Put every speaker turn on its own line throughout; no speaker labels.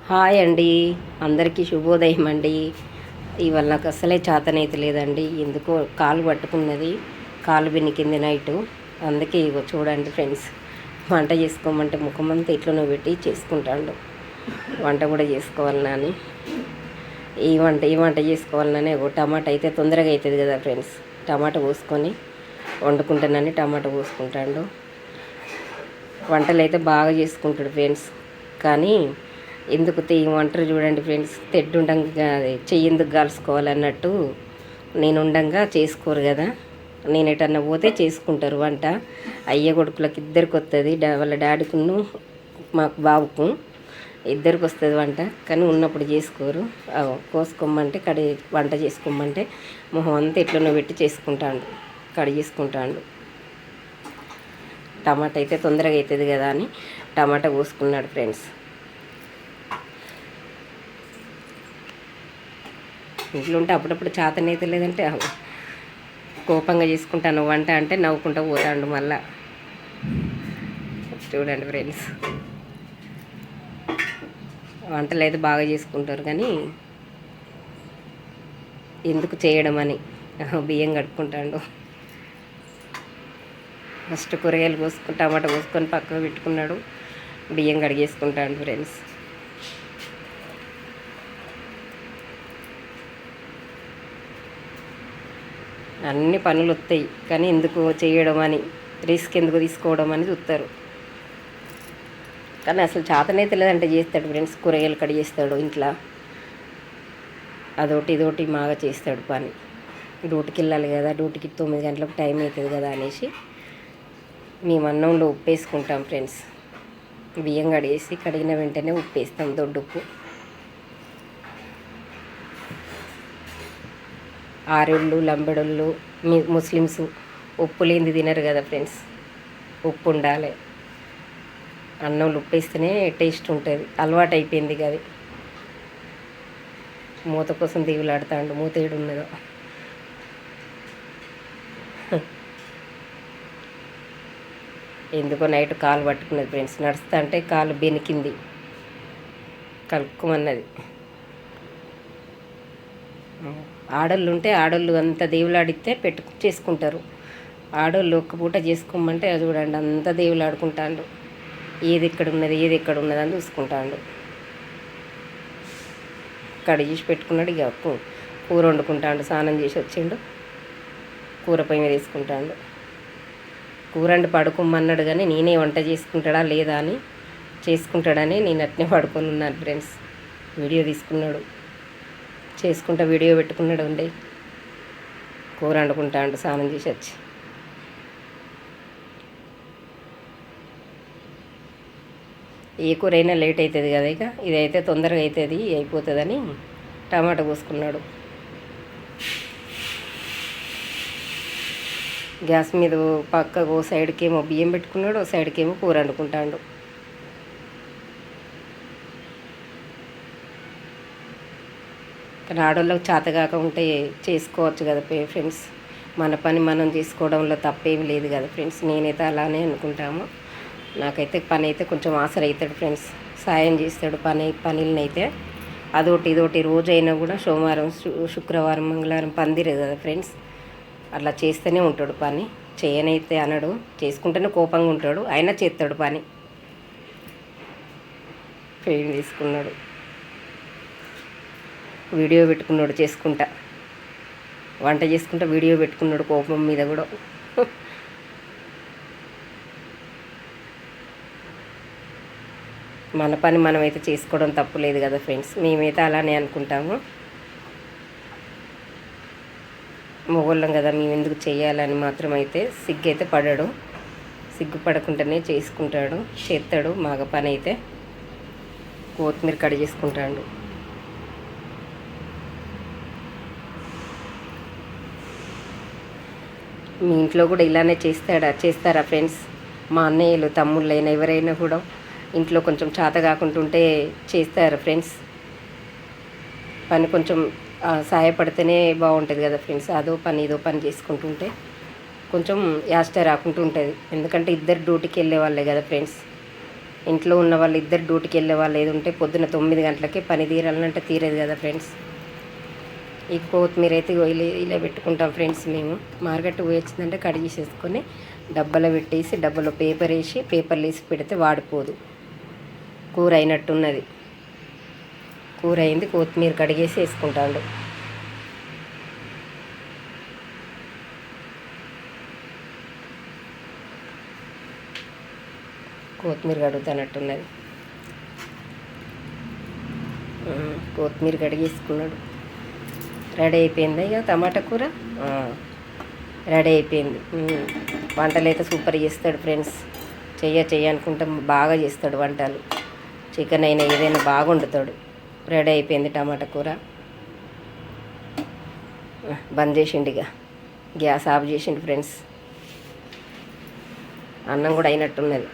Hi అండి, అందరికీ శుభోదయం అండి. ఇవాళ నాకు అస్సలే చేతనైతే లేదండి. ఎందుకో కాలు పట్టుకున్నది, కాలు బెనికింది నైటు. అందుకే ఇగో చూడండి ఫ్రెండ్స్, వంట చేసుకోమంటే ముఖమంతా ఇట్లనో పెట్టి చేసుకుంటాడు. వంట కూడా చేసుకోవాలన్నా అని ఈ వంట చేసుకోవాలనే టమాటా అయితే తొందరగా అవుతుంది కదా ఫ్రెండ్స్. టమాటా పోసుకొని వండుకుంటానని టమాటా పోసుకుంటాడు. వంటలు అయితే బాగా చేసుకుంటాడు ఫ్రెండ్స్. కానీ ఎందుకు వంటలు చూడండి ఫ్రెండ్స్, తెడ్డుండంగా చెయ్యి ఎందుకు కాల్చుకోవాలన్నట్టు నేను ఉండంగా చేసుకోరు కదా. నేను ఎటన్నా పోతే చేసుకుంటారు వంట. అయ్య కొడుకులకు ఇద్దరికి వస్తుంది, వాళ్ళ డాడీకును మాకు బాబుకు ఇద్దరికి వస్తుంది వంట. కానీ ఉన్నప్పుడు చేసుకోరు. కోసుకోమంటే వంట చేసుకోమంటే మొహం అంతా ఎట్లనో పెట్టి చేసుకుంటాడు, చేసుకుంటాడు. టమాటా అయితే తొందరగా అవుతుంది కదా అని టమాటా కోసుకున్నాడు ఫ్రెండ్స్. ఇంట్లో ఉంటే అప్పుడప్పుడు చేతనైతే లేదంటే కోపంగా చేసుకుంటాను వంట అంటే నవ్వుకుంటూ పోతాడు మళ్ళా. చూడండి ఫ్రెండ్స్, వంటలు అయితే బాగా చేసుకుంటారు కానీ ఎందుకు చేయడం అని బియ్యం కడుక్కుంటాడు. ఫస్ట్ కూరగాయలు టమాటా కోసుకొని పక్కకు పెట్టుకున్నాడు, బియ్యం కడిగేసుకుంటాడు ఫ్రెండ్స్. అన్ని పనులు వస్తాయి కానీ ఎందుకు చేయడం అని, రిస్క్ ఎందుకు తీసుకోవడం అని చూస్తారు. కానీ అసలు చేతనైతే లేదంటే చేస్తాడు ఫ్రెండ్స్. కూరగాయలు కడిగేస్తాడు ఇంట్లో, అదొకటి ఇదొకటి బాగా చేస్తాడు పని. డ్యూటీకి వెళ్ళాలి కదా, డ్యూటీకి 9 గంటలకు టైం అవుతుంది కదా అనేసి మేము అన్నంలో ఉప్పు వేసుకుంటాం ఫ్రెండ్స్. బియ్యం కడిగిన వెంటనే ఉప్పు వేస్తాం, దొడ్డుప్పు. ఆరోళ్ళు లంబడోళ్ళు ముస్లిమ్స్ ఉప్పు లేనిది తినరు కదా ఫ్రెండ్స్. ఉప్పు ఉండాలి, అన్నంలో ఉప్పు వేస్తేనే టేస్ట్ ఉంటుంది. అలవాటు అయిపోయింది కదా. మూత కోసం దిగులాడుతాడు, మూత ఏడున్నదో. ఎందుకో నైట్ కాలు పట్టుకున్నది ఫ్రెండ్స్. నడుస్తా అంటే కాలు బెనికింది, కలుపుకోమన్నది. ఆడోళ్ళు ఉంటే ఆడోళ్ళు అంత దేవులాడితే చేసుకుంటారు. ఆడోళ్ళు ఒక్క పూట చేసుకోమంటే అది చూడండి అంత దేవులాడుకుంటాడు. ఏది ఎక్కడ ఉన్నది అని చూసుకుంటాడు. కడిగేసి పెట్టుకున్నాడు. ఇక కూర వండుకుంటాడు. స్నానం చేసి వచ్చిండు, కూర పొయ్యి మీద వేసుకుంటాడు. కూర వండి పడుకోమన్నాడు కానీ నేనే వంట చేసుకుంటాడా లేదా అని చేసుకుంటాడని నేను అట్నే పడుకొని ఉన్నాను ఫ్రెండ్స్. వీడియో తీసుకున్నాడు, చేసుకుంటా వీడియో పెట్టుకున్నాడు. ఉండే కూర వండుకుంటాడు స్నానం చేసి వచ్చి. ఏ కూర అయినా లేట్ అవుతుంది కదా, ఇక ఇదైతే తొందరగా అవుతుంది అయిపోతుందని టమాటా కోసుకున్నాడు. గ్యాస్ మీద పక్కకు సైడ్కి ఏమో బియ్యం పెట్టుకున్నాడు, సైడ్కి ఏమో కూర వండుకుంటాడు. కానీ ఆడోళ్ళకి చేతగాక ఉంటే చేసుకోవచ్చు కదా ఫ్రెండ్స్. మన పని మనం చేసుకోవడంలో తప్పేమి లేదు కదా ఫ్రెండ్స్. నేనైతే అలానే అనుకుంటాము. నాకైతే పని అయితే కొంచెం ఆసర అవుతాడు ఫ్రెండ్స్, సాయం చేస్తాడు పనులనైతే. అదొకటి ఇదొకటి రోజు అయినా కూడా సోమవారం శుక్రవారం మంగళవారం పందిరే కదా ఫ్రెండ్స్. అట్లా చేస్తూనే ఉంటాడు పని. చేయనైతే అనడు, చేసుకుంటేనే కోపంగా ఉంటాడు, అయినా చేస్తాడు పని. పెయిన్ తీసుకున్నాడు, వీడియో పెట్టుకున్నాడు చేసుకుంటా, వంట చేసుకుంటా వీడియో పెట్టుకున్నాడు కోపం మీద కూడా. మన పని మనమైతే చేసుకోవడం తప్పులేదు కదా ఫ్రెండ్స్. మేమైతే అలానే అనుకుంటాము. మొగోళ్ళం కదా, మేము ఎందుకు చేయాలని మాత్రం అయితే సిగ్గైతే పడడు. సిగ్గుపడకుండానే చేసుకుంటాడు, చేస్తాడు మగ పని అయితే. కొత్తిమీర కట్ చేసుకుంటాడు. మీ ఇంట్లో కూడా ఇలానే చేస్తారా ఫ్రెండ్స్? మా అన్నయ్యలు తమ్ముళ్ళైనా ఎవరైనా కూడా ఇంట్లో కొంచెం చేత కాకుంటుంటే చేస్తారా ఫ్రెండ్స్? పని కొంచెం సహాయపడితేనే బాగుంటుంది కదా ఫ్రెండ్స్. అదో పని ఇదో పని చేసుకుంటుంటే కొంచెం యాస్ట రాకుంటూ ఉంటుంది. ఎందుకంటే ఇద్దరు డ్యూటీకి వెళ్ళే వాళ్ళే కదా ఫ్రెండ్స్. ఇంట్లో ఉన్న వాళ్ళు ఇద్దరు డ్యూటీకి వెళ్ళే వాళ్ళు ఏది ఉంటే పొద్దున్న 9 గంటలకే పని తీరాలంటే తీరేది కదా ఫ్రెండ్స్. ఈ కొత్తిమీర అయితే ఇలా పెట్టుకుంటాం ఫ్రెండ్స్. మేము మార్కెట్ పోయి వచ్చిందంటే కడిగేసేసుకొని డబ్బాలో పెట్టేసి డబ్బాలో పేపర్ వేసి పేపర్లు వేసి పెడితే వాడిపోదు. కూర అయినట్టున్నది. కూర అయింది. కొత్తిమీర కడిగేసి వేసుకుంటాడు. కొత్తిమీర కడుగుతానట్టున్నది. కొత్తిమీర కడిగేసుకున్నాడు. రెడీ అయిపోయింది. ఇక టమాటా కూర రెడీ అయిపోయింది. వంటలు అయితే సూపర్ చేస్తాడు ఫ్రెండ్స్. చెయ్య అనుకుంటే బాగా చేస్తాడు వంటలు. చికెన్ అయినా ఏదైనా బాగా వండుతాడు. రెడీ అయిపోయింది టమాటా కూర. బంద్ చేసిండు, ఇక గ్యాస్ ఆఫ్ చేసిండు ఫ్రెండ్స్. అన్నం కూడా అయినట్టున్నది.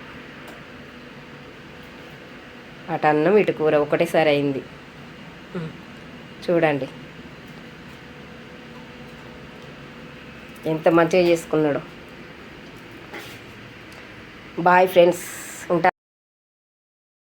అటు అన్నం ఇటు కూర ఒకటేసారి అయింది. చూడండి ఎంత మంచిగా చేసుకున్నాడు. Bye friends.